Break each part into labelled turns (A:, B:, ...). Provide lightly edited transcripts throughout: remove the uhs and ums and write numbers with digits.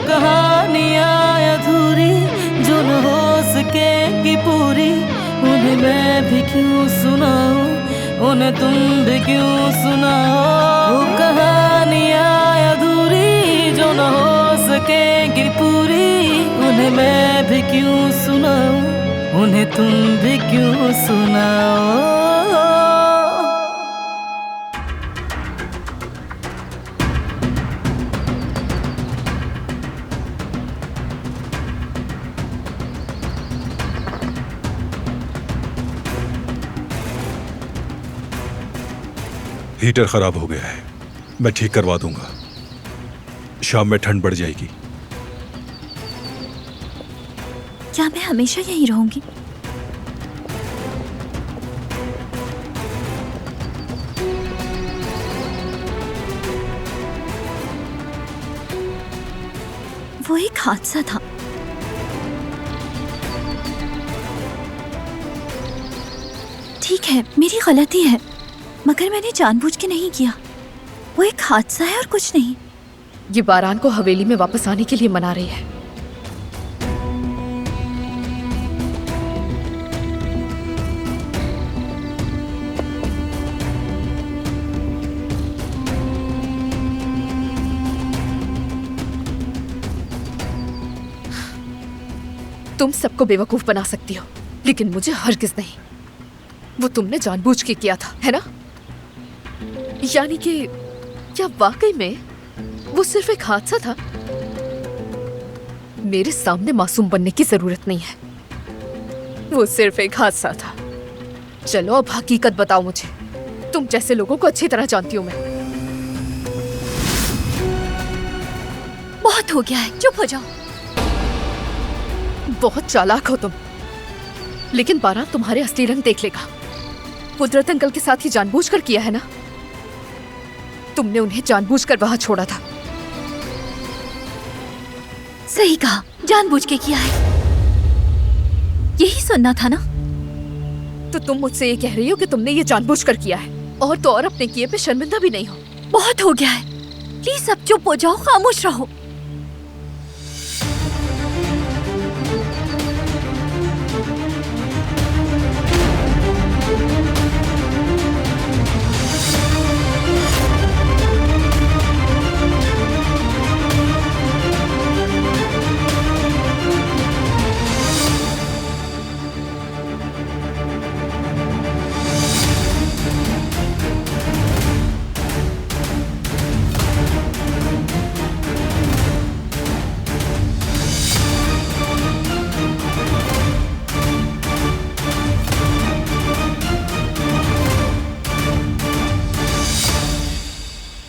A: कहानियाँ अधूरी जो न हो सकेगी पूरी, उन्हें मैं भी क्यों सुनाऊं, उन्हें तुम भी क्यों सुनाओ। वो कहानियाँ अधूरी जो न हो सकेगी पूरी, उन्हें मैं भी क्यों सुनाऊं, उन्हें तुम भी क्यों सुनाओ।
B: हीटर खराब हो गया है, मैं ठीक करवा दूंगा। शाम में ठंड बढ़ जाएगी।
C: क्या मैं हमेशा यहीं रहूंगी? वो एक हादसा था। ठीक है, मेरी गलती है, मगर मैंने जानबूझ के नहीं किया। वो एक हादसा है और कुछ नहीं।
D: ये बारान को हवेली में वापस आने के लिए मना रही है। तुम सबको बेवकूफ बना सकती हो, लेकिन मुझे हरगिज नहीं। वो तुमने जानबूझ के किया था, है ना? यानी कि क्या वाकई में वो सिर्फ एक हादसा था? मेरे सामने मासूम बनने की जरूरत नहीं है। वो सिर्फ एक हादसा था। चलो अब हकीकत बताओ मुझे। तुम जैसे लोगों को अच्छी तरह जानती हूं मैं।
C: बहुत हो गया है, चुप हो जाओ।
D: बहुत चालाक हो तुम, लेकिन बारान तुम्हारे असली रंग देख लेगा। कुदरत अंकल के साथ ही जानबूझकर किया है ना? तुमने उन्हें जानबूझकर वहां छोड़ा था।
C: सही कहा, जानबूझ के किया है। यही सुनना था ना?
D: तो तुम मुझसे ये कह रही हो कि तुमने ये जानबूझकर किया है, और तो और अपने किए पे शर्मिंदा भी नहीं हो।
C: बहुत हो गया है, प्लीज अब चुप हो जाओ, खामोश रहो।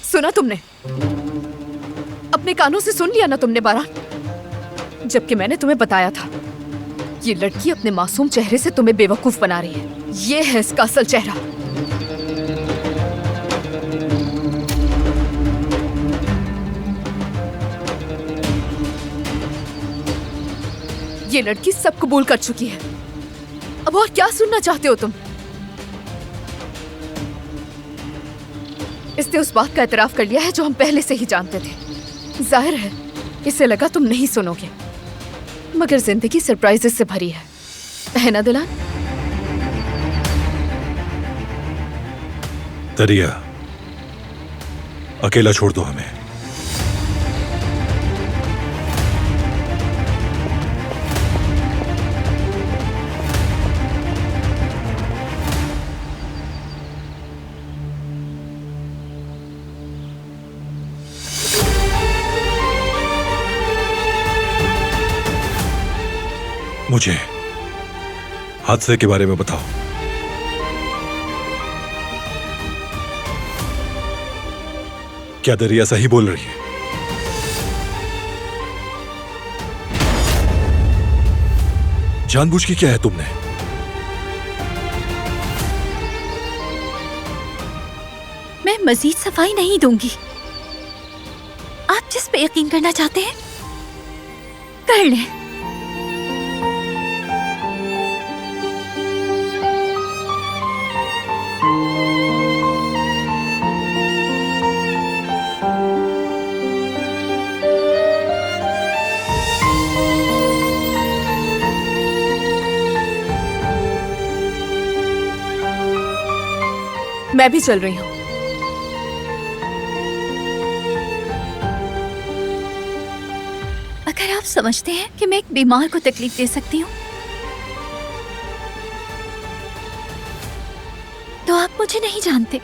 D: सुना तुमने? अपने कानों से सुन लिया ना तुमने बारान? जबकि मैंने तुम्हें बताया था, ये लड़की अपने मासूम चेहरे से तुम्हें बेवकूफ बना रही है। ये है इसका असल चेहरा। ये लड़की सब कबूल कर चुकी है। अब और क्या सुनना चाहते हो तुम? इसने उस बात का एतराफ कर लिया है जो हम पहले से ही जानते थे। जाहिर है इसे लगा तुम नहीं सुनोगे, मगर जिंदगी सरप्राइजेस से भरी है ना दिलान?
B: दरिया, अकेला छोड़ दो हमें। मुझे हादसे के बारे में बताओ। क्या दरिया सही बोल रही है? जानबूझ के किया है तुमने?
C: मैं मजीद सफाई नहीं दूंगी। आप जिस पे यकीन करना चाहते हैं कर लें।
D: मैं भी चल रही हूँ।
C: अगर आप समझते हैं कि मैं एक बीमार को तकलीफ दे सकती हूँ तो आप मुझे नहीं जानते।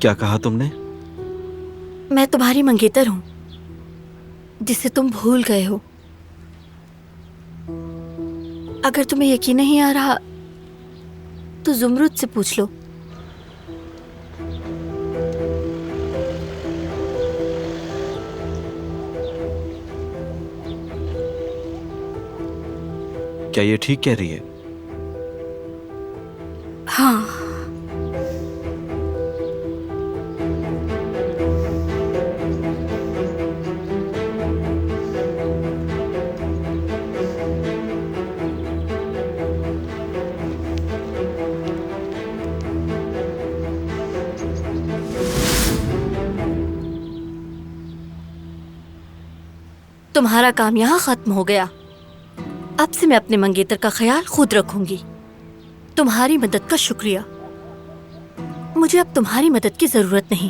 E: क्या कहा तुमने?
A: मैं तुम्हारी मंगेतर हूं, जिसे तुम भूल गए हो। अगर तुम्हें यकीन नहीं आ रहा तो जुमरुद से पूछ लो।
E: क्या ये ठीक कह रही है?
A: हाँ, तुम्हारा काम यहाँ खत्म हो गया। अब से मैं अपने मंगेतर का ख्याल खुद रखूंगी। तुम्हारी मदद का शुक्रिया। मुझे अब तुम्हारी मदद की जरूरत नहीं।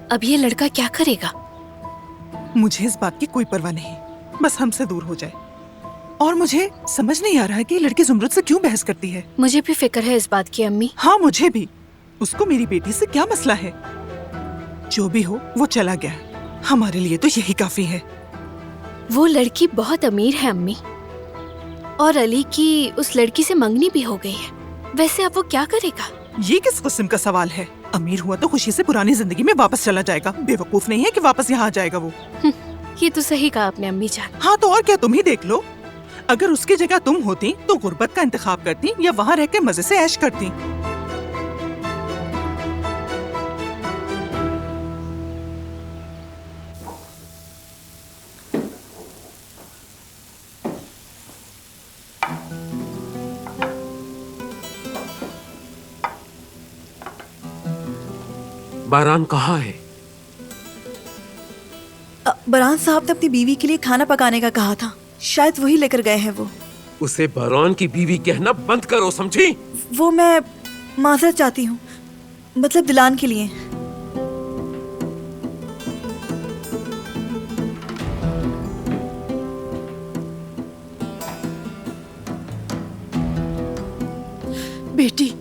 A: अब ये लड़का क्या करेगा?
F: मुझे इस बात की कोई परवाह नहीं, बस हमसे दूर हो जाए। और मुझे समझ नहीं आ रहा है कि ये लड़की जुमरुद से क्यों बहस करती है।
A: मुझे भी फिक्र है इस बात की अम्मी।
F: हाँ मुझे भी। उसको मेरी बेटी से क्या मसला है? जो भी हो वो चला गया, हमारे लिए तो यही काफी है।
A: वो लड़की बहुत अमीर है अम्मी, और अली की उस लड़की से मंगनी भी हो गई है। वैसे अब वो क्या करेगा?
F: ये किस किस्म का सवाल है? अमीर हुआ तो खुशी से पुरानी जिंदगी में वापस चला जाएगा। बेवकूफ नहीं है कि वापस यहाँ आ जाएगा वो।
A: ये तो सही कहा आपने अम्मी जान।
F: हाँ तो और क्या, तुम ही देख लो। अगर उसकी जगह तुम होती तो गुर्बत का इंतखाब करती या वहाँ रहकर मजे से ऐश करती।
G: बारान कहाँ है?
H: बरान साहब ने अपनी बीवी के लिए खाना पकाने का कहा था, शायद वही लेकर गए हैं वो।
G: उसे बारान की बीवी कहना बंद करो, समझी?
H: वो मैं माजरत चाहती हूँ, मतलब दिलान के लिए।
A: बेटी,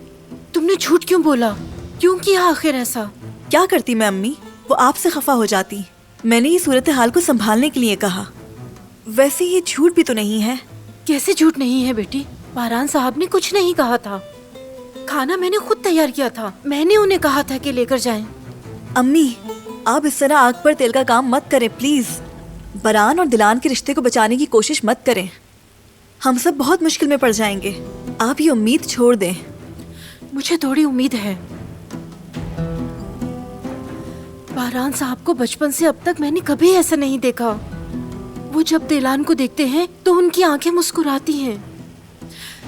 A: तुमने झूठ क्यों बोला? क्यों किया आखिर ऐसा?
H: क्या करती मैं अम्मी, वो आपसे खफा हो जाती। मैंने ये सूरत हाल को संभालने के लिए कहा। वैसे ये झूठ भी तो नहीं है।
A: कैसे झूठ नहीं है बेटी? बारान साहब ने कुछ नहीं कहा था। खाना मैंने खुद तैयार किया था। मैंने उन्हें कहा था कि लेकर जाएं।
H: अम्मी, आप इस तरह आग पर तेल का काम मत करें प्लीज। बरान और दिलान के रिश्ते को बचाने की कोशिश मत करें। हम सब बहुत मुश्किल में पड़ जाएंगे। आप ये उम्मीद छोड़ दें।
A: मुझे थोड़ी उम्मीद है। बारान साहब को बचपन से अब तक मैंने कभी ऐसा नहीं देखा। वो जब दिलान को देखते हैं तो उनकी आंखें मुस्कुराती हैं।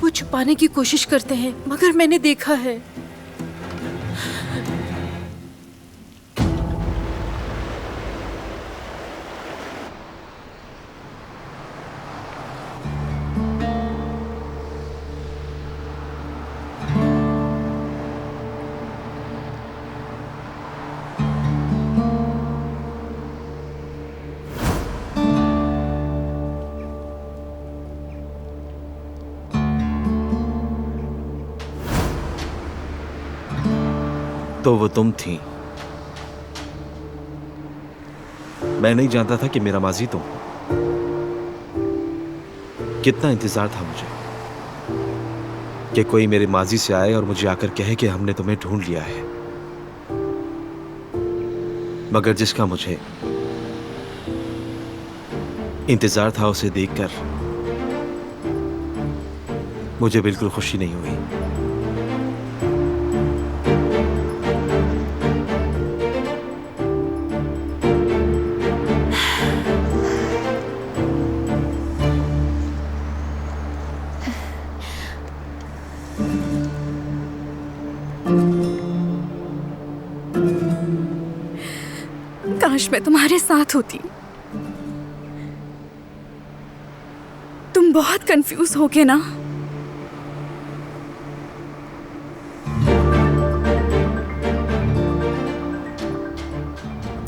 A: वो छुपाने की कोशिश करते हैं, मगर मैंने देखा है।
E: तो वो तुम थी। मैं नहीं जानता था कि मेरा माजी तुम हो। कितना इंतजार था मुझे। कि कोई मेरे माजी से आए और मुझे आकर कहे कि हमने तुम्हें ढूंढ लिया है। मगर जिसका मुझे इंतजार था उसे देखकर मुझे बिल्कुल खुशी नहीं हुई।
C: काश मैं तुम्हारे साथ होती। तुम बहुत कंफ्यूज हो गए ना?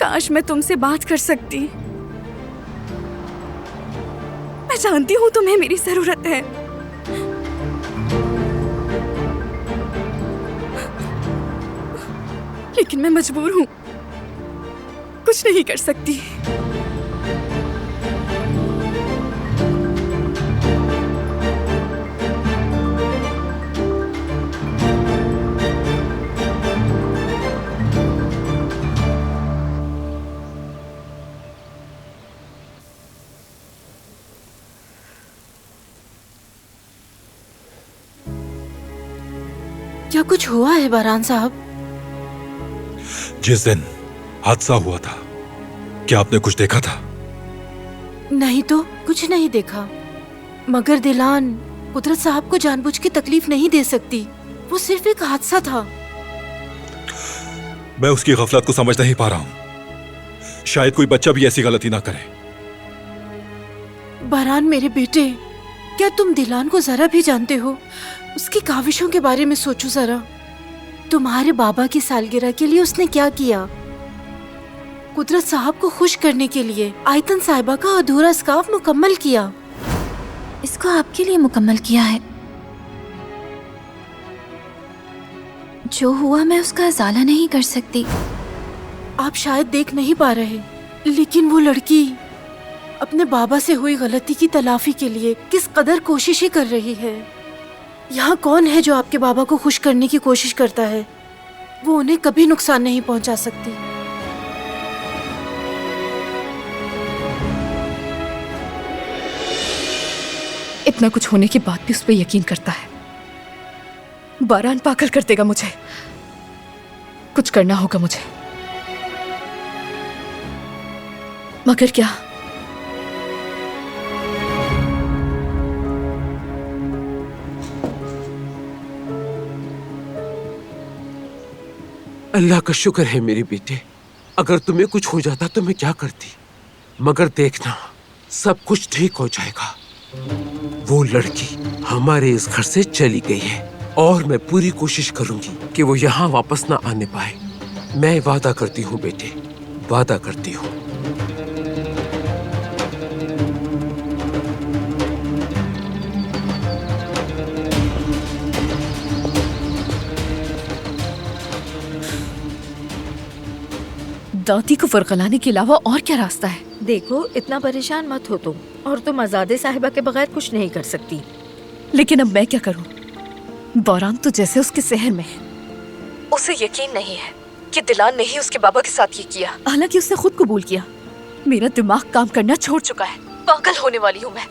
C: काश मैं तुमसे बात कर सकती। मैं जानती हूँ तुम्हें मेरी जरूरत है, लेकिन मैं मजबूर हूँ, कुछ नहीं कर सकती। क्या कुछ हुआ है बरहान साहब?
B: जिस दिन हादसा हुआ था, क्या आपने कुछ देखा था?
A: नहीं तो कुछ नहीं देखा, मगर दिलान कुदरत साहब को जानबूझ के तकलीफ नहीं दे सकती। वो सिर्फ एक हादसा था।
B: मैं उसकी गफलत को समझ नहीं पा रहा हूं। शायद कोई बच्चा भी ऐसी गलती ना करे।
A: बरहान मेरे बेटे, क्या तुम दिलान को जरा भी जानते हो? उसकी काविशों के बारे में सोचो जरा। तुम्हारे बाबा की सालगिरह के लिए उसने क्या किया? कुदरत साहब को खुश करने के लिए आयतन साहिबा का अधूरा स्कार्फ मुकम्मल किया।
C: इसको आपके लिए मुकम्मल किया है। जो हुआ मैं उसका इजाला नहीं कर सकती।
A: आप शायद देख नहीं पा रहे, लेकिन वो लड़की अपने बाबा से हुई गलती की तलाफी के लिए किस कदर कोशिशें कर रही है। यहाँ कौन है जो आपके बाबा को खुश करने की कोशिश करता है? वो उन्हें कभी नुकसान नहीं पहुंचा सकती।
D: इतना कुछ होने के बाद भी उस पर यकीन करता है। बरहान पागल कर देगा मुझे। कुछ करना होगा मुझे। मगर क्या?
G: अल्लाह का शुक्र है मेरे बेटे। अगर तुम्हें कुछ हो जाता तो मैं क्या करती, मगर देखना सब कुछ ठीक हो जाएगा। वो लड़की हमारे इस घर से चली गई है और मैं पूरी कोशिश करूंगी कि वो यहाँ वापस ना आने पाए। मैं वादा करती हूँ बेटे, वादा करती हूँ।
D: दादी को फरगलाने के अलावा और क्या रास्ता है?
I: देखो, इतना परेशान मत हो तुम, और तुम आजादे साहिबा के बगैर कुछ नहीं कर सकती।
D: लेकिन अब मैं क्या करूं? बरहान तो जैसे उसके शहर में है। उसे यकीन नहीं है कि दिलान ने ही उसके बाबा के साथ ये किया। हालांकि उसने खुद कबूल किया। मेरा दिमाग काम करना छोड़ चुका है। पागल होने वाली हूं मैं।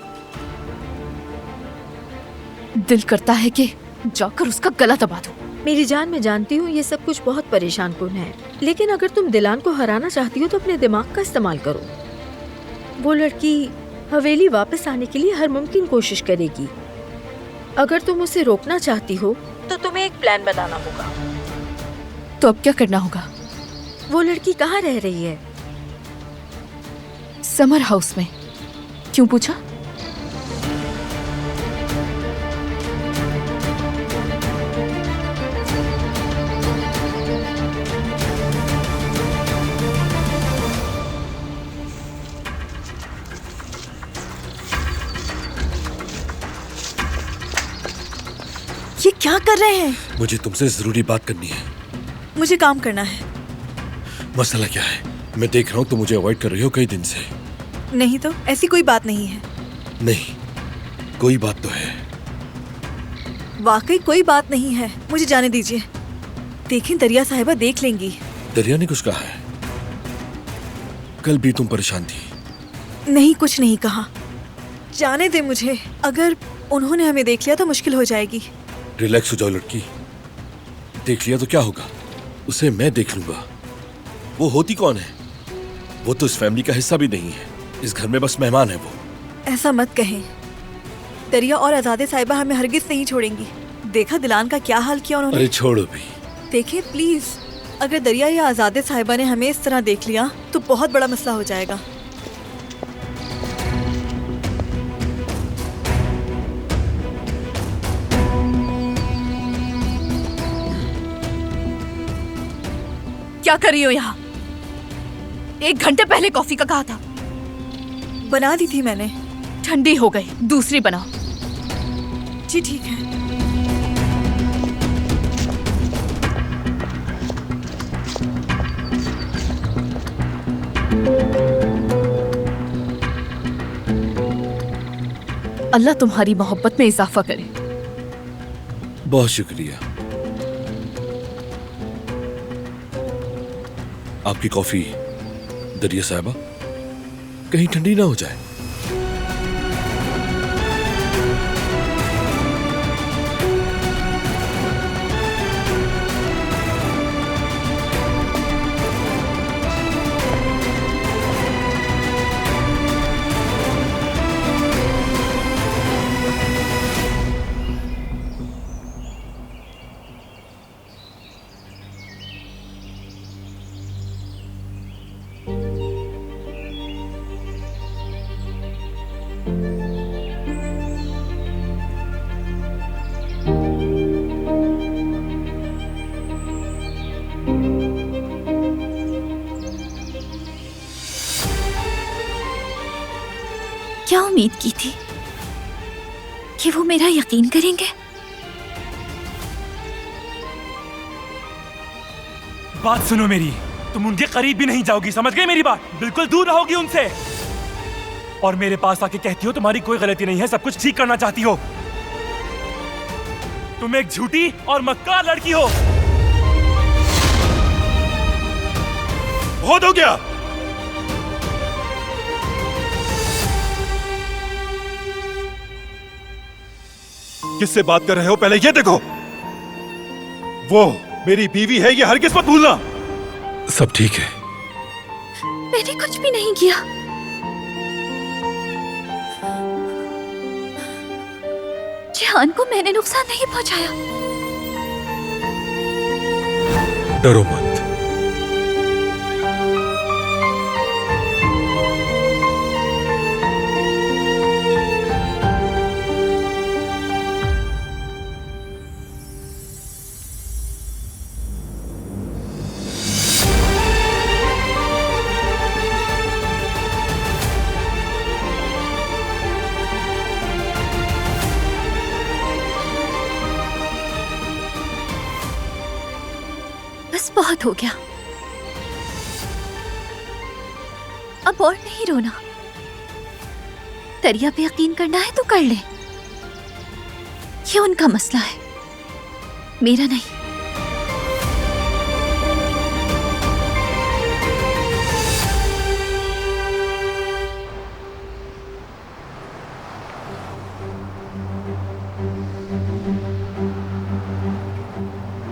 D: दिल करता है कि जाकर उसका गला दबा दूं।
I: मेरी जान, मैं जानती हूँ ये सब कुछ बहुत परेशान कुन है, लेकिन अगर तुम दिलान को हराना चाहती हो तो अपने दिमाग का इस्तेमाल करो। वो लड़की हवेली वापस आने के लिए हर मुमकिन कोशिश करेगी। अगर तुम उसे रोकना चाहती हो तो तुम्हें एक प्लान बनाना होगा।
D: तो अब क्या करना होगा?
I: वो लड़की कहाँ रह रही है?
D: समर हाउस में। क्यों पूछा?
H: ये क्या कर रहे हैं?
J: मुझे तुमसे जरूरी बात करनी है।
H: मुझे काम करना है।
J: मसला क्या है? मैं देख रहा हूँ तुम मुझे अवॉइड कर रही हो कई दिन से।
H: नहीं तो ऐसी कोई बात नहीं है।
J: नहीं, कोई बात तो है।
H: वाकई कोई बात नहीं है, मुझे जाने दीजिए। देखें, दरिया साहिबा देख लेंगी।
J: दरिया ने कुछ कहा है? कल भी तुम परेशान थी।
H: नहीं, कुछ नहीं कहा। जाने दे मुझे। अगर उन्होंने हमें देख लिया तो मुश्किल हो जाएगी।
J: रिलैक्स हो जाओ लड़की। देख लिया तो क्या होगा, उसे मैं देख लूंगा। वो होती कौन है? वो तो इस फैमिली का हिस्सा भी नहीं है, इस घर में बस मेहमान है वो।
H: ऐसा मत कहें। दरिया और आजादे साहिबा हमें हरगिज नहीं छोड़ेंगी। देखा दिलान का क्या हाल किया उन्होंने।
J: अरे छोड़ो भी।
H: देखिए प्लीज, अगर दरिया या आजादे साहिबा ने हमें इस तरह देख लिया तो बहुत बड़ा मसला हो जाएगा।
D: क्या कर रही हो यहाँ? 1 घंटे पहले कॉफी का कहा था।
H: बना दी थी मैंने।
D: ठंडी हो गई, दूसरी बनाओ।
H: जी ठीक है।
D: अल्लाह तुम्हारी मोहब्बत में इजाफा करे।
J: बहुत शुक्रिया। आपकी कॉफी दरिया साहिबा कहीं ठंडी ना हो जाए।
C: क्या उम्मीद की थी कि वो मेरा यकीन करेंगे?
K: बात सुनो मेरी, तुम उनके करीब भी नहीं जाओगी, समझ गई मेरी बात? बिल्कुल दूर रहोगी उनसे। और मेरे पास आके कहती हो तुम्हारी कोई गलती नहीं है, सब कुछ ठीक करना चाहती हो। तुम एक झूठी और मक्कार लड़की हो।
B: बहुत हो गया। किससे बात कर रहे हो पहले ये देखो। वो मेरी बीवी है, ये हरगिज़ मत भूलना। सब ठीक है।
C: मैंने कुछ भी नहीं किया। जिहान को मैंने नुकसान नहीं पहुंचाया।
B: डरो मत।
C: बहुत हो गया, अब और नहीं रोना। दरिया पे यकीन करना है तो कर ले, ये उनका मसला है, मेरा नहीं।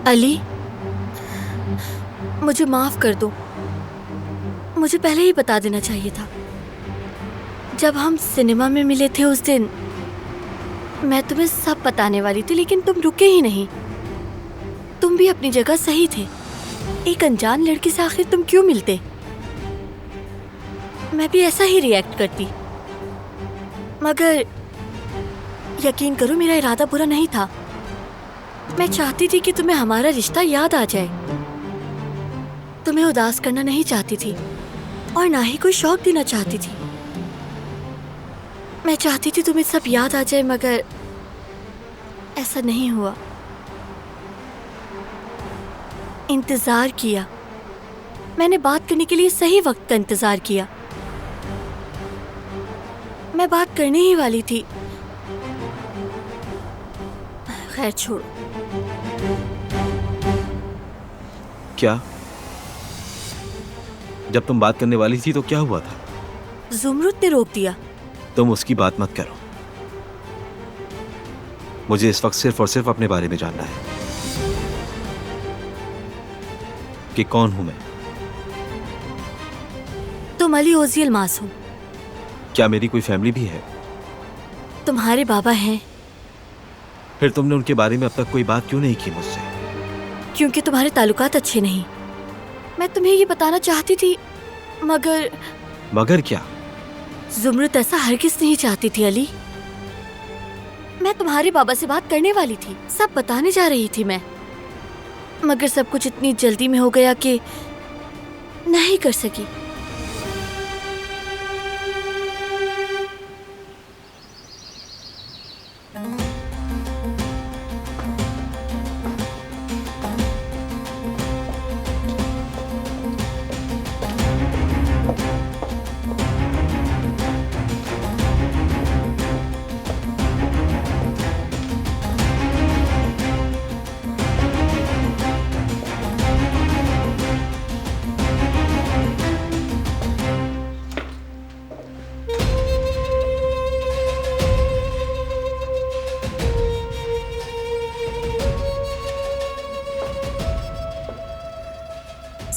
I: अली, मुझे माफ कर दो, मुझे पहले ही बता देना चाहिए था। जब हम सिनेमा में मिले थे उस दिन मैं तुम्हें सब बताने वाली थी, लेकिन तुम रुके ही नहीं। तुम भी अपनी जगह सही थे। एक अनजान लड़की से आखिर तुम क्यों मिलते? मैं भी ऐसा ही रिएक्ट करती, मगर यकीन करो मेरा इरादा बुरा नहीं था। मैं चाहती थी कि तुम्हें हमारा रिश्ता याद आ जाए। तुम्हें उदास करना नहीं चाहती थी और ना ही कोई शौक देना चाहती थी। मैं चाहती थी तुम्हें सब याद आ जाए, मगर ऐसा नहीं हुआ। इंतजार किया, मैंने बात करने के लिए सही वक्त का इंतजार किया। मैं बात करने ही वाली थी। खैर छोड़ो।
E: क्या? जब तुम बात करने वाली थी तो क्या हुआ था?
H: जुमरुद ने रोक दिया।
E: तुम उसकी बात मत करो। मुझे इस वक्त सिर्फ और सिर्फ अपने बारे में जानना है कि कौन हूं मैं।
H: तुम अली ओजियल मासूम।
E: क्या मेरी कोई फैमिली भी है?
H: तुम्हारे बाबा हैं।
E: फिर तुमने उनके बारे में अब तक कोई बात क्यों नहीं की मुझसे?
H: क्योंकि तुम्हारे ताल्लुकात अच्छे नहीं। मैं तुम्हें ये बताना चाहती थी मगर।
E: मगर क्या?
H: जुमरुद ऐसा हरगिज़ नहीं चाहती थी अली। मैं तुम्हारे बाबा से बात करने वाली थी, सब बताने जा रही थी मैं, मगर सब कुछ इतनी जल्दी में हो गया कि नहीं कर सकी।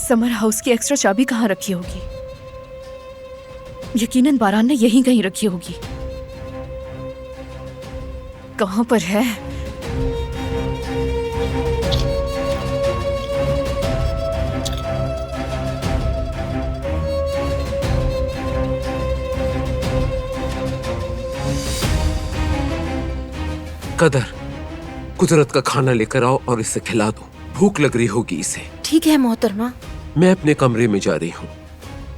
D: समर हाउस की एक्स्ट्रा चाबी कहाँ रखी होगी? यकीनन बारान ने यहीं कहीं रखी होगी। कहाँ पर है?
G: कदर, कुदरत का खाना लेकर आओ और इसे खिला दो। भूख लग रही होगी इसे।
I: ठीक है मोहतरमा।
G: मैं अपने कमरे में जा रही हूँ।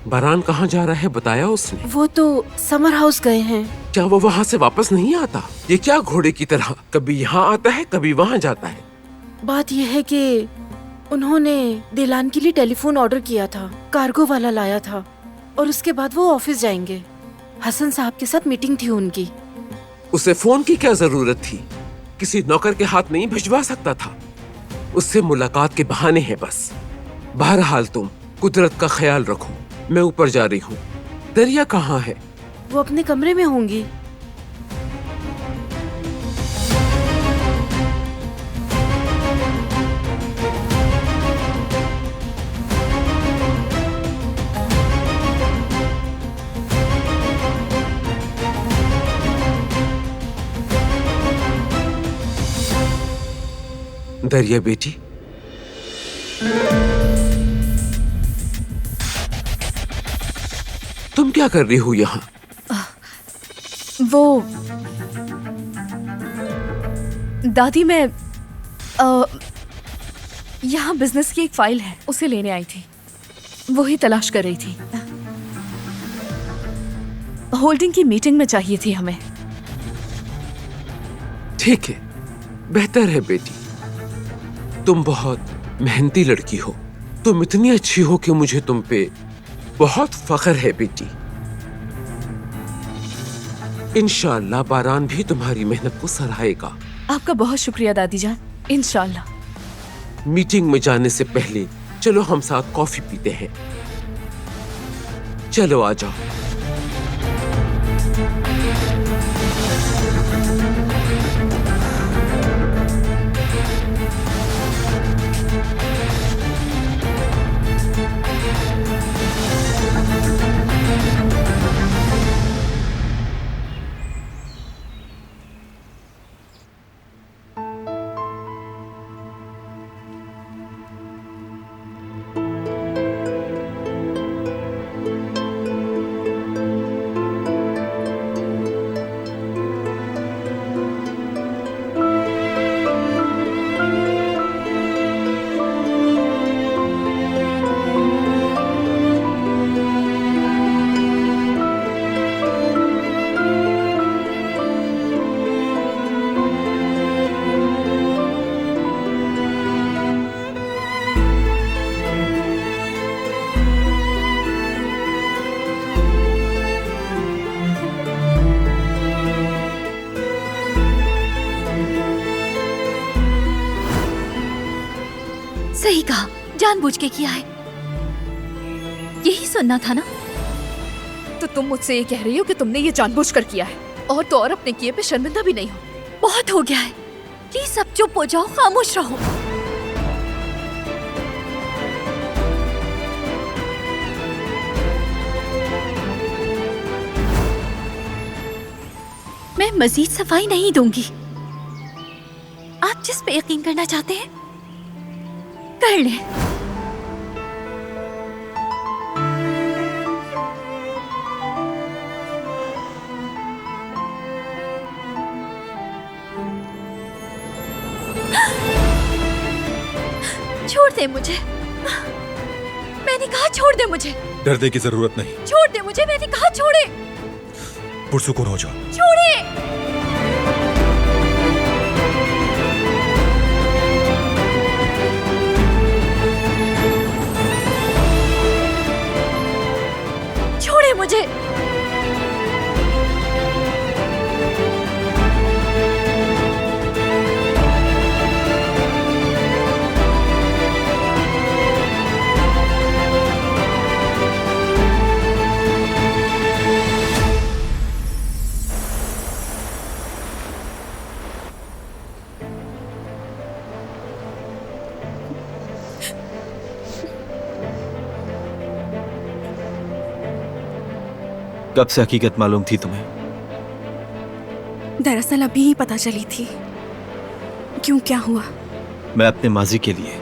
G: बारान कहाँ जा रहा है बताया उसने?
I: वो तो समर हाउस गए हैं।
G: क्या वो वहाँ से वापस नहीं आता? ये क्या घोड़े की तरह कभी यहाँ आता है कभी वहाँ जाता है।
I: बात यह है कि उन्होंने दिलान के लिए टेलीफोन ऑर्डर किया था, कार्गो वाला लाया था और उसके बाद वो ऑफिस जाएंगे। हसन साहब के साथ मीटिंग थी उनकी।
G: उसे फोन की क्या जरूरत थी? किसी नौकर के हाथ नहीं भिजवा सकता था? उससे मुलाकात के बहाने हैं बस। बहरहाल तुम कुदरत का ख्याल रखो। मैं ऊपर जा रही हूँ। दरिया कहाँ है?
I: वो अपने कमरे में होंगी।
G: दरिया बेटी, तुम क्या कर रही हो यहाँ?
D: वो दादी, मैं यहाँ बिजनेस की एक फाइल है, उसे लेने आई थी। वो ही तलाश कर रही थी। होल्डिंग की मीटिंग में चाहिए थी हमें।
G: ठीक है, बेहतर है बेटी। तुम बहुत मेहनती लड़की हो। तुम इतनी अच्छी हो कि मुझे तुम पे बहुत फख्र है बेटी। इंशाअल्लाह बारान भी तुम्हारी मेहनत को सराहेगा।
D: आपका बहुत शुक्रिया दादी जान। इंशाअल्लाह।
G: मीटिंग में जाने से पहले चलो हम साथ कॉफी पीते हैं। चलो आ जाओ।
C: कहा, जानबूझ के किया है। यही सुनना था ना?
D: तो तुम मुझसे ये कह रही हो कि तुमने ये जानबूझकर किया है, और तो और अपने किए पे शर्मिंदा भी नहीं हो?
C: बहुत हो गया है, प्लीज अब चुप हो जाओ, खामोश रहो। मैं मजीद सफाई नहीं दूंगी। आप जिस पे यकीन करना चाहते हैं कर लें। छोड़ दे मुझे, मैंने कहा छोड़ दे मुझे।
B: डरने की जरूरत नहीं,
C: छोड़ दे मुझे, मैंने कहा छोड़े।
B: पुरसुकून हो जाओ।
C: छोड़े। छोड़े मुझे।
E: कब से हकीकत मालूम थी तुम्हें?
L: दरअसल अभी ही पता चली थी। क्यों, क्या हुआ?
E: मैं अपने माजी के लिए,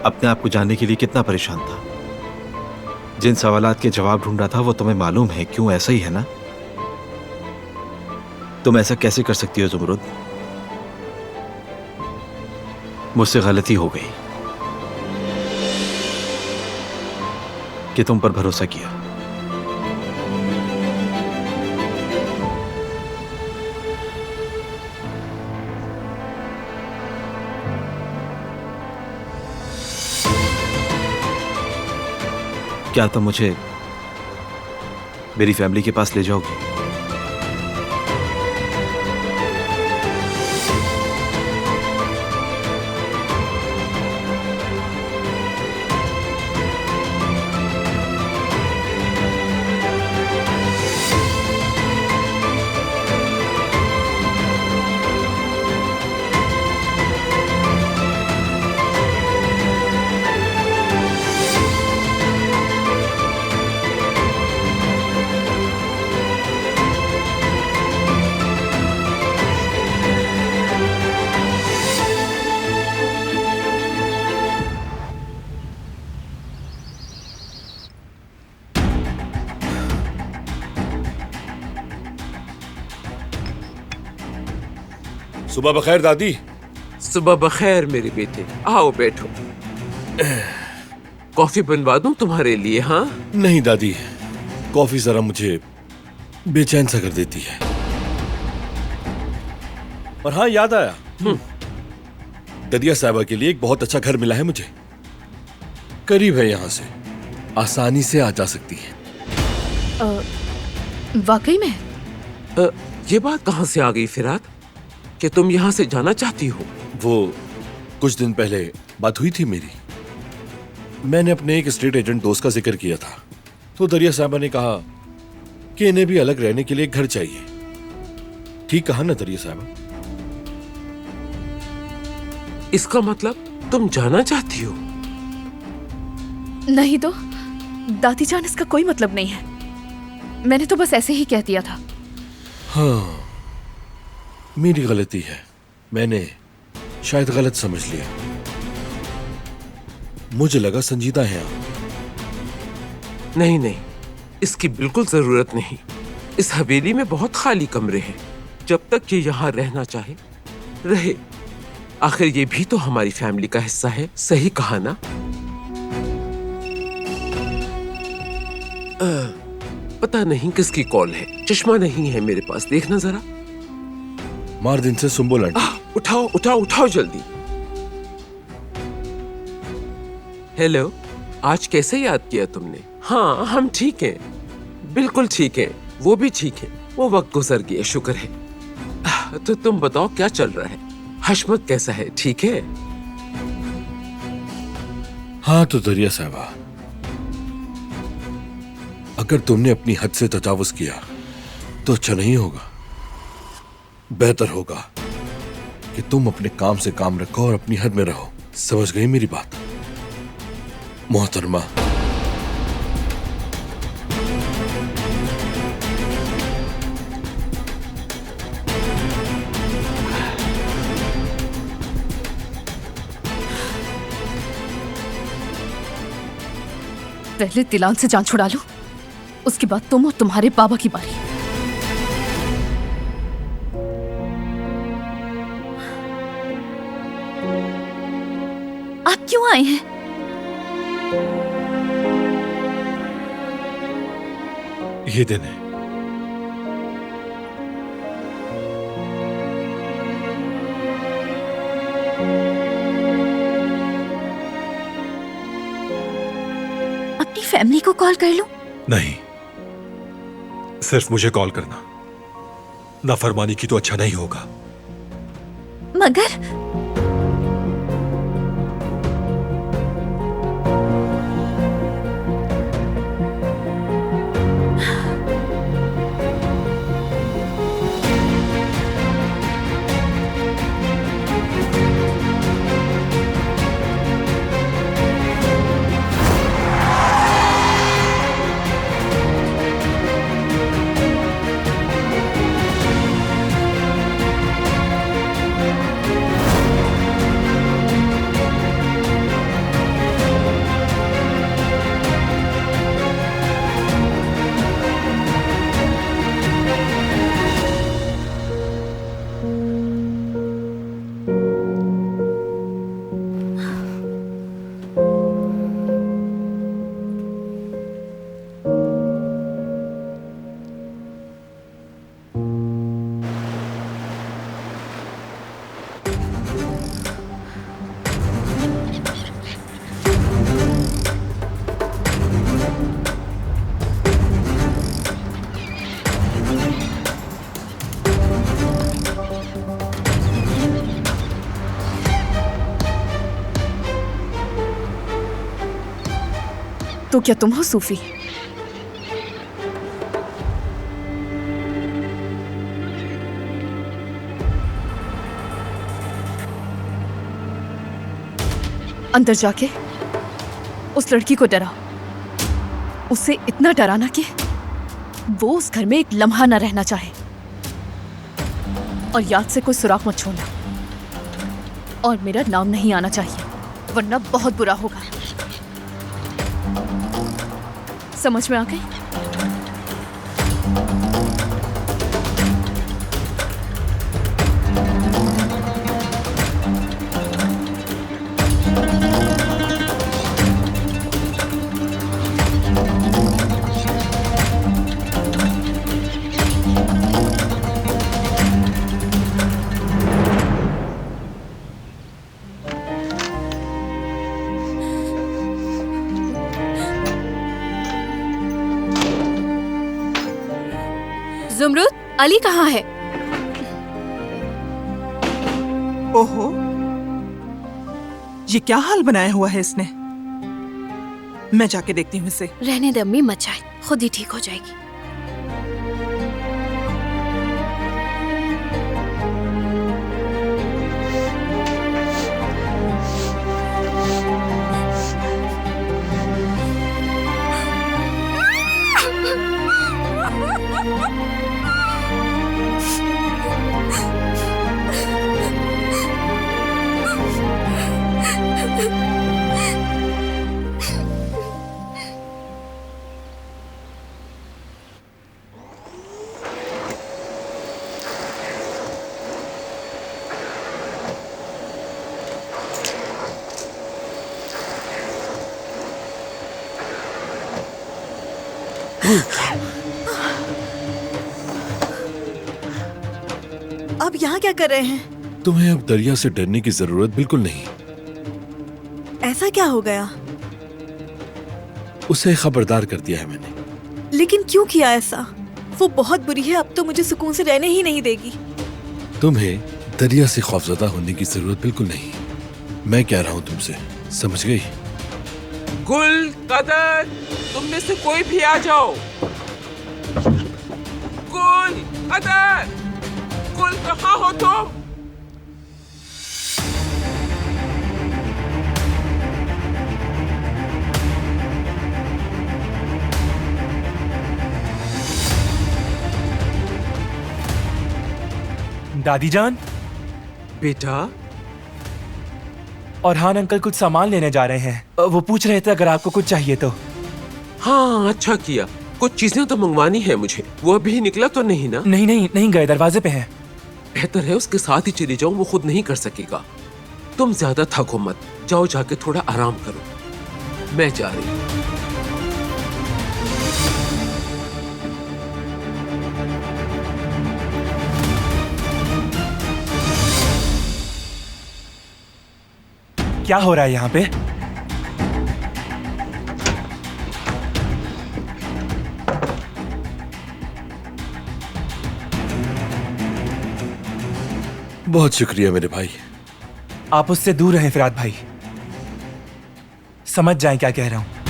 E: अपने आप को जानने के लिए कितना परेशान था। जिन सवालात के जवाब ढूंढ रहा था वो तुम्हें मालूम है। क्यों, ऐसा ही है ना? तुम ऐसा कैसे कर सकती हो ज़ुमरुद? मुझसे गलती हो गई कि तुम पर भरोसा किया। क्या तुम मुझे मेरी फैमिली के पास ले जाओगी?
J: सुबह बखैर दादी।
G: सुबह बखैर मेरे बेटे, आओ बैठो। कॉफी बनवा दूं तुम्हारे लिए? हाँ
J: नहीं दादी, कॉफी जरा मुझे बेचैन सा कर देती है। और हाँ, याद आया, ददिया साहिबा के लिए एक बहुत अच्छा घर मिला है मुझे। करीब है यहाँ से, आसानी से आ जा सकती है।
D: वाकई में?
G: ये बात कहाँ से आ गई फिरात कि तुम यहाँ से जाना चाहती हो?
J: वो कुछ दिन पहले बात हुई थी मेरी। मैंने अपने एक स्टेट एजेंट दोस्त का जिक्र किया था, तो दरिया साहबा ने कहा कि इन्हें भी अलग रहने के लिए एक घर चाहिए। ठीक कहा ना दरिया साहबा?
G: इसका मतलब तुम जाना चाहती हो?
D: नहीं तो दादी जान, इसका कोई मतलब नहीं है। मैंने तो बस ऐसे ही कह दिया था।
J: हाँ, मेरी गलती है। मैंने शायद गलत समझ लिया। मुझे लगा संजीदा है आप।
G: नहीं नहीं, इसकी बिल्कुल जरूरत नहीं। इस हवेली में बहुत खाली कमरे हैं। जब तक ये यहाँ रहना चाहे रहे। आखिर ये भी तो हमारी फैमिली का हिस्सा है। सही कहा ना? पता नहीं किसकी कॉल है। चश्मा नहीं है मेरे पास, देखना जरा।
J: मार दिन से सुंबुल आंटी।
G: उठाओ उठाओ उठाओ जल्दी। हेलो, आज कैसे याद किया तुमने? हाँ, हम ठीक हैं, बिल्कुल ठीक हैं। वो भी ठीक है। वो वक्त गुजर गया, शुक्र है। तो तुम बताओ क्या चल रहा है? हशमत कैसा है? ठीक है?
J: हाँ तो दरिया साहबा, अगर तुमने अपनी हद से तजावुज किया तो अच्छा नहीं होगा। बेहतर होगा कि तुम अपने काम से काम रखो और अपनी हद में रहो। समझ गई मेरी बात मोहतरमा?
D: पहले दिलान से जान छुड़ा लो, उसके बाद तुम और तुम्हारे बाबा की बारी।
C: आप क्यों आए हैं?
B: ये दिन है।
C: अपनी फैमिली को कॉल कर लूं?
B: नहीं, सिर्फ मुझे कॉल करना। नाफरमानी की तो अच्छा नहीं होगा।
C: मगर
D: तो क्या तुम हो सूफी? अंदर जाके उस लड़की को डरा, उसे इतना डराना कि वो उस घर में एक लम्हा न रहना चाहे। और याद से कोई सुराख मत छोड़ना, और मेरा नाम नहीं आना चाहिए, वरना बहुत बुरा होगा। समझ में आ गई?
C: जुमरुद, अली कहाँ है?
F: ओहो, ये क्या हाल बनाया हुआ है इसने? मैं जाके देखती हूँ इसे।
L: रहने दे अम्मी, मत जाए, खुद ही ठीक हो जाएगी।
H: आप यहाँ क्या कर रहे हैं?
J: तुम्हें अब दरिया से डरने की जरूरत बिल्कुल नहीं।
H: ऐसा क्या हो गया?
J: उसे खबरदार कर दिया है मैंने।
H: लेकिन क्यों किया ऐसा? वो बहुत बुरी है, अब तो मुझे सुकून से रहने ही नहीं देगी।
J: तुम्हें दरिया से खौफजदा होने की जरूरत बिल्कुल नहीं। मैं कह रहा हूँ तुमसे, समझ गई?
G: गुल, कदर, तुम में से कोई भी आ जाओ। गुल, कदर, गुल कहाँ हो तुम?
K: दादी जान
G: बेटा,
K: और हान अंकल कुछ सामान लेने जा रहे हैं। वो पूछ रहे थे अगर आपको कुछ चाहिए तो।
G: हाँ अच्छा किया, कुछ चीजें तो मंगवानी है मुझे। वो अभी निकला तो नहीं ना?
K: नहीं गए, दरवाजे पे हैं।
G: बेहतर है उसके साथ ही चली जाऊं, वो खुद नहीं कर सकेगा। तुम ज्यादा थको मत, जाओ जाके थोड़ा आराम करो। मैं जा रही हूँ।
K: क्या हो रहा है यहाँ पे?
J: बहुत शुक्रिया मेरे भाई।
K: आप उससे दूर रहें फिराद भाई। समझ जाएं क्या कह रहा हूं।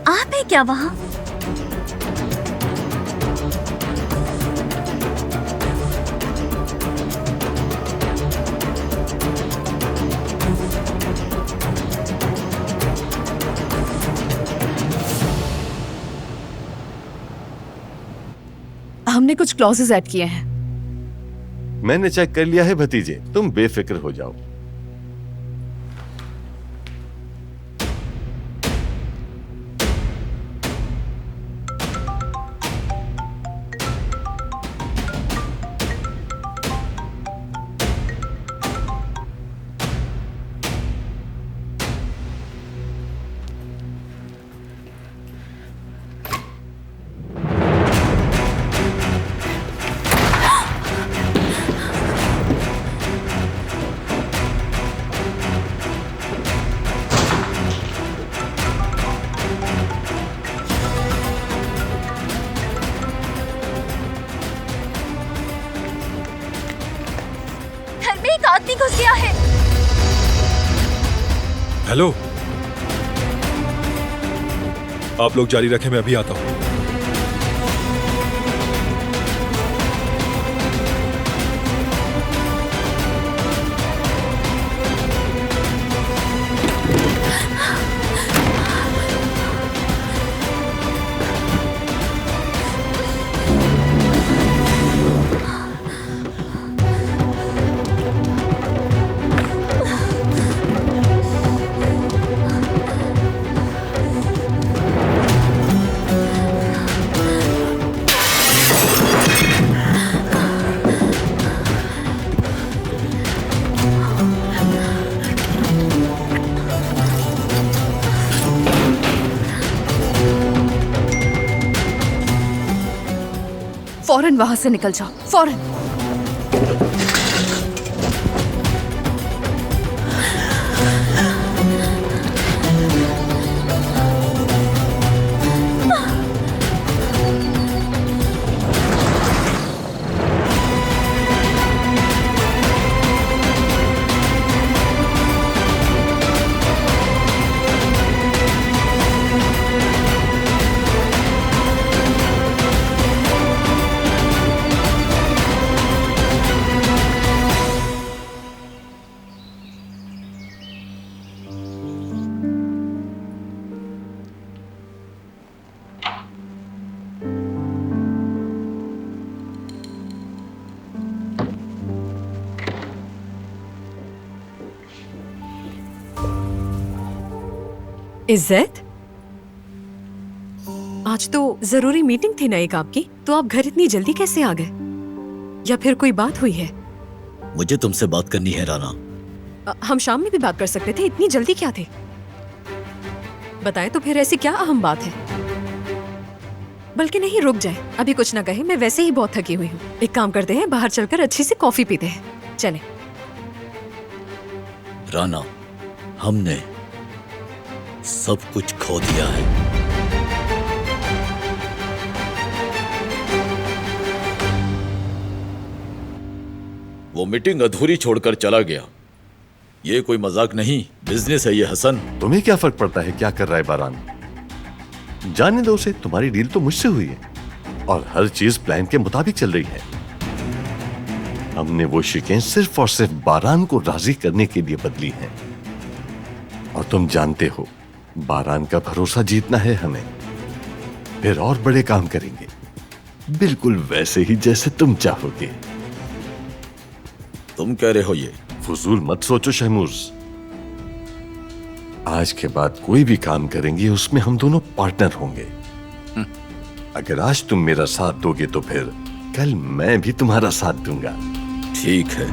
C: आप है क्या वहाँ?
D: हमने कुछ क्लॉजेस ऐड किए हैं।
M: मैंने चेक कर लिया है भतीजे, तुम बेफिक्र हो जाओ।
C: एक आदमी घुस गया है।
B: हेलो, आप लोग जारी रखें, मैं अभी आता हूं।
D: फौरन वहां से निकल जाओ, फौरन।
N: इज्जत, आज तो जरूरी मीटिंग थी ना एक आपकी, तो आप घर इतनी जल्दी कैसे आ गए? या फिर कोई बात हुई है?
O: मुझे तुमसे बात करनी है राना।
N: हम शाम में भी बात कर सकते थे, इतनी जल्दी क्या थी? बताएं तो फिर ऐसी क्या अहम बात है? बल्कि नहीं, रुक जाए, अभी कुछ ना कहे, मैं वैसे ही बहुत थकी हुई हूँ। एक काम करते हैं, बाहर चलकर अच्छी सी कॉफी पीते हैं। चले।
O: राना, हमने सब कुछ खो दिया है। वो मीटिंग अधूरी छोड़कर चला गया। ये कोई मजाक नहीं, बिजनेस है ये हसन।
M: तुम्हें क्या फर्क पड़ता है क्या कर रहा है बारान? जाने दो उसे, तुम्हारी डील तो मुझसे हुई है और हर चीज प्लान के मुताबिक चल रही है। हमने वो शिकें सिर्फ और सिर्फ बारान को राजी करने के लिए बदली हैं। और तुम जानते हो, बारान का भरोसा जीतना है हमें। फिर और बड़े काम करेंगे, बिल्कुल वैसे ही जैसे तुम चाहोगे।
O: तुम कह रहे हो ये?
M: फजूल मत सोचो शहमूज। आज के बाद कोई भी काम करेंगे उसमें हम दोनों पार्टनर होंगे। अगर आज तुम मेरा साथ दोगे तो फिर कल मैं भी तुम्हारा साथ दूंगा।
O: ठीक है।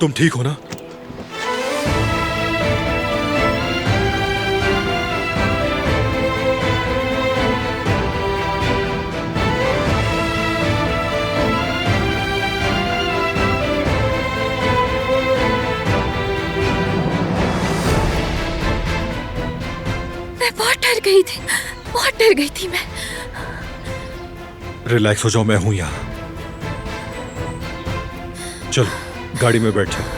B: तुम ठीक हो ना?
C: मैं बहुत डर गई थी, बहुत डर गई थी मैं।
B: रिलैक्स हो जाओ, मैं हूं यहां। चलो गाड़ी में बैठो।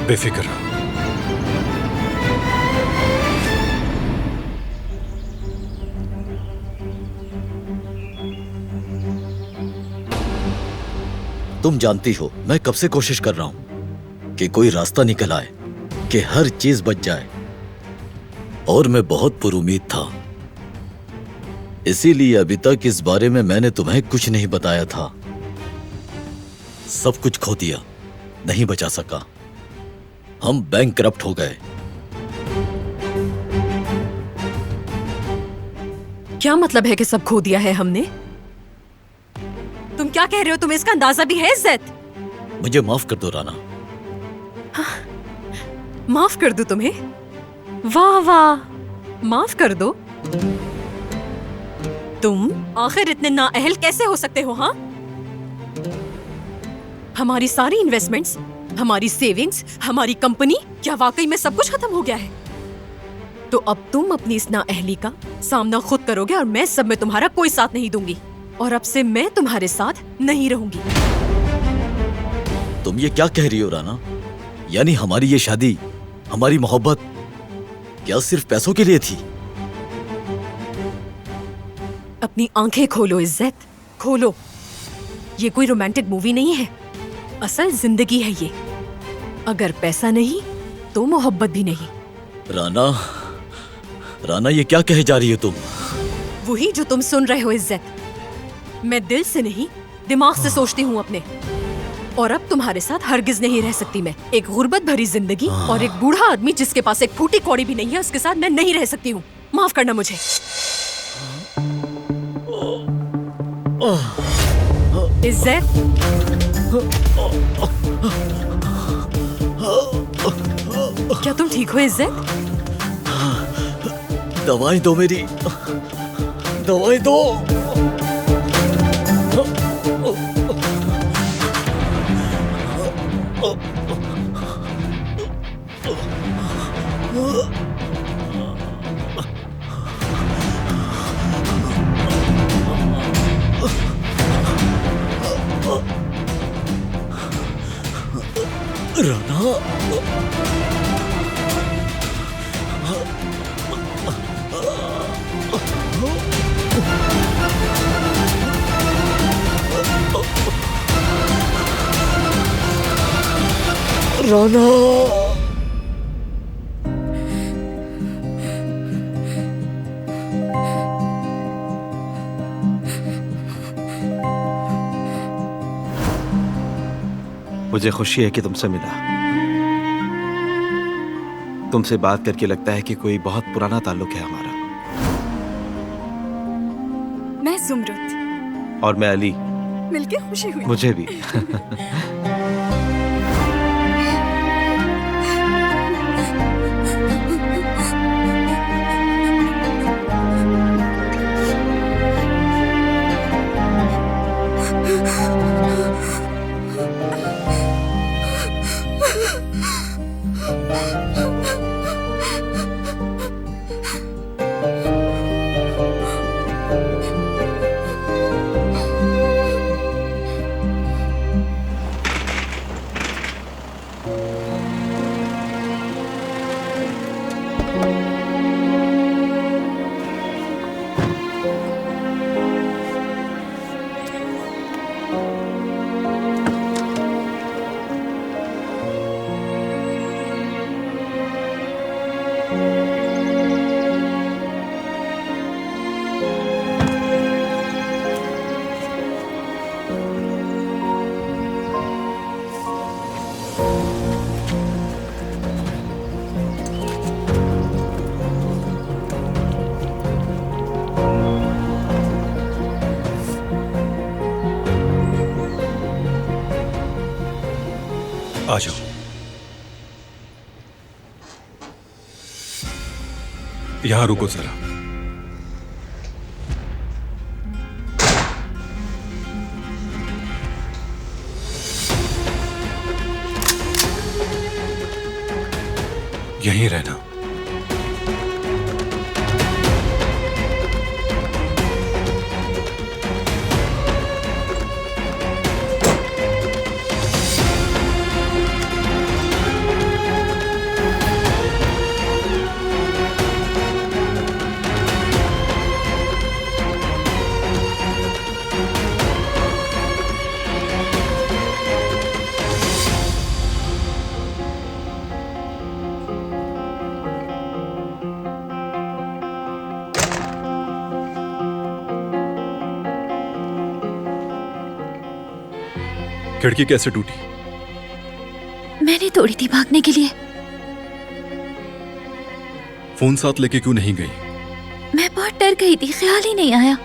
B: बेफिक्र रहो।
O: तुम जानती हो मैं कब से कोशिश कर रहा हूं कि कोई रास्ता निकल आए, कि हर चीज बच जाए, और मैं बहुत पुरुमीद था। इसीलिए अभी तक इस बारे में मैंने तुम्हें कुछ नहीं बताया था। सब कुछ खो दिया, नहीं बचा सका। हम बैंकरप्ट हो गए।
N: क्या मतलब है कि सब खो दिया है हमने? क्या कह रहे हो? तुम्हें इसका अंदाजा भी है इज्जत?
O: मुझे माफ कर दो राना।
N: माफ कर दूं तुम्हें? वाह वाह, माफ कर दो? तुम आखिर इतने नाअहल कैसे हो सकते हो? हाँ, हमारी सारी इन्वेस्टमेंट्स, हमारी सेविंग्स, हमारी कंपनी, क्या वाकई में सब कुछ खत्म हो गया है? तो अब तुम अपनी इस नाअहली का सामना खुद करोगे और मैं सब में तुम्हारा कोई साथ नहीं दूंगी। और अब से मैं तुम्हारे साथ नहीं रहूंगी।
O: तुम ये क्या कह रही हो राना? यानी हमारी ये शादी, हमारी मोहब्बत क्या सिर्फ पैसों के लिए थी?
N: अपनी आंखें खोलो इज्जत, खोलो। ये कोई रोमांटिक मूवी नहीं है, असल जिंदगी है ये। अगर पैसा नहीं तो मोहब्बत भी नहीं।
O: राना, राना ये क्या कहे जा रही हो तुम?
N: वही जो तुम सुन रहे हो इज्जत। मैं दिल से नहीं, दिमाग से सोचती हूँ अपने। और अब तुम्हारे साथ हरगिज नहीं रह सकती मैं। एक गुर्बत भरी जिंदगी और एक बूढ़ा आदमी जिसके पास एक फूटी कौड़ी भी नहीं है, उसके साथ मैं नहीं रह सकती हूँ। माफ करना मुझे। इज्जत, क्या तुम ठीक हो इज्जत?
O: दवाई दो मेरी, दवाई दो। राना, राना,
E: मुझे खुशी है कि तुमसे मिला। तुमसे बात करके लगता है कि कोई बहुत पुराना ताल्लुक है हमारा।
L: मैं जुमरुत।
E: और मैं अली।
L: मिलके खुशी हुई।
E: मुझे भी।
B: आ जाओ। यहां रुको जरा। यहीं रहना। खिड़की कैसे टूटी?
C: मैंने तोड़ी थी भागने के लिए।
B: फोन साथ लेके क्यों नहीं गई?
C: मैं बहुत डर गई थी, ख्याल ही नहीं आया।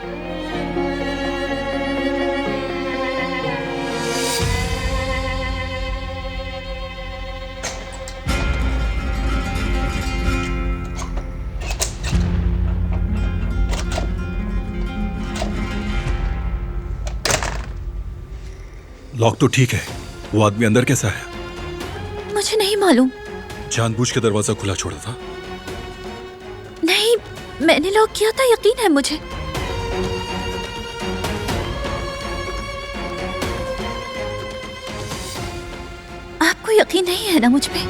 B: लॉक तो ठीक है, वो आदमी अंदर कैसा है?
C: मुझे नहीं मालूम।
B: जानबूझ के दरवाजा खुला छोड़ा था?
C: नहीं, मैंने लॉक किया था, यकीन है मुझे। आपको यकीन नहीं है ना मुझ पे?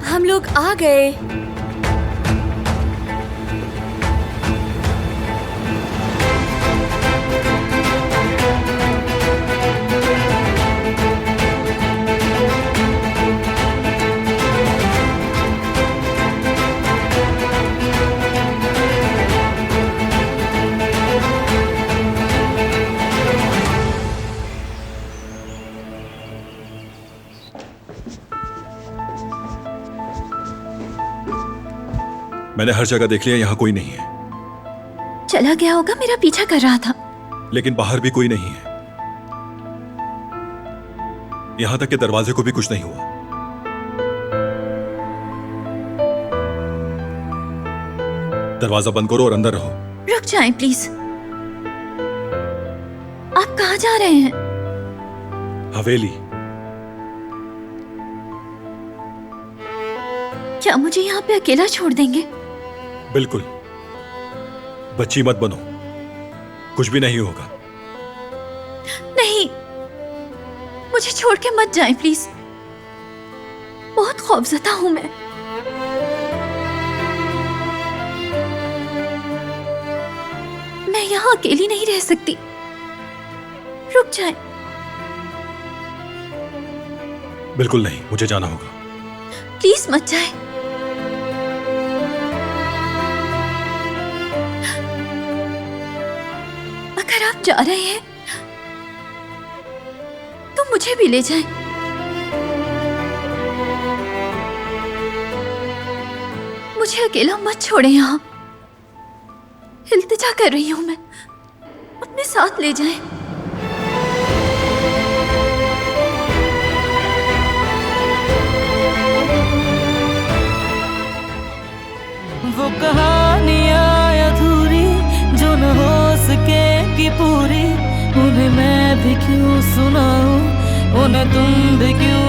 H: हम लोग आ गए।
B: मैंने हर जगह देख लिया, यहाँ कोई नहीं है।
C: चला गया होगा, मेरा पीछा कर रहा था।
B: लेकिन बाहर भी कोई नहीं है। यहां तक के दरवाजे को भी कुछ नहीं हुआ। दरवाजा बंद करो और अंदर रहो।
C: रुक जाएं प्लीज। आप कहाँ जा रहे हैं?
B: हवेली।
C: क्या मुझे यहाँ पे अकेला छोड़ देंगे?
B: बिल्कुल। बच्ची मत बनो, कुछ भी नहीं होगा।
C: नहीं, मुझे छोड़ के मत जाएं प्लीज। बहुत खौफजदा हूं मैं। मैं यहाँ अकेली नहीं रह सकती। रुक जाएं।
B: बिल्कुल नहीं, मुझे जाना होगा।
C: प्लीज मत जाएं। अगर आप जा रहे हैं तो मुझे भी ले जाएं। मुझे अकेला मत छोड़ें। यहाँ इल्तिजा कर रही हूं मैं, अपने साथ ले जाएं।
A: वो कहानियाँ अधूरी जो न हो सके कि पूरी, उन्हें मैं भी क्यों सुनाऊं, उन्हें तुम भी क्यों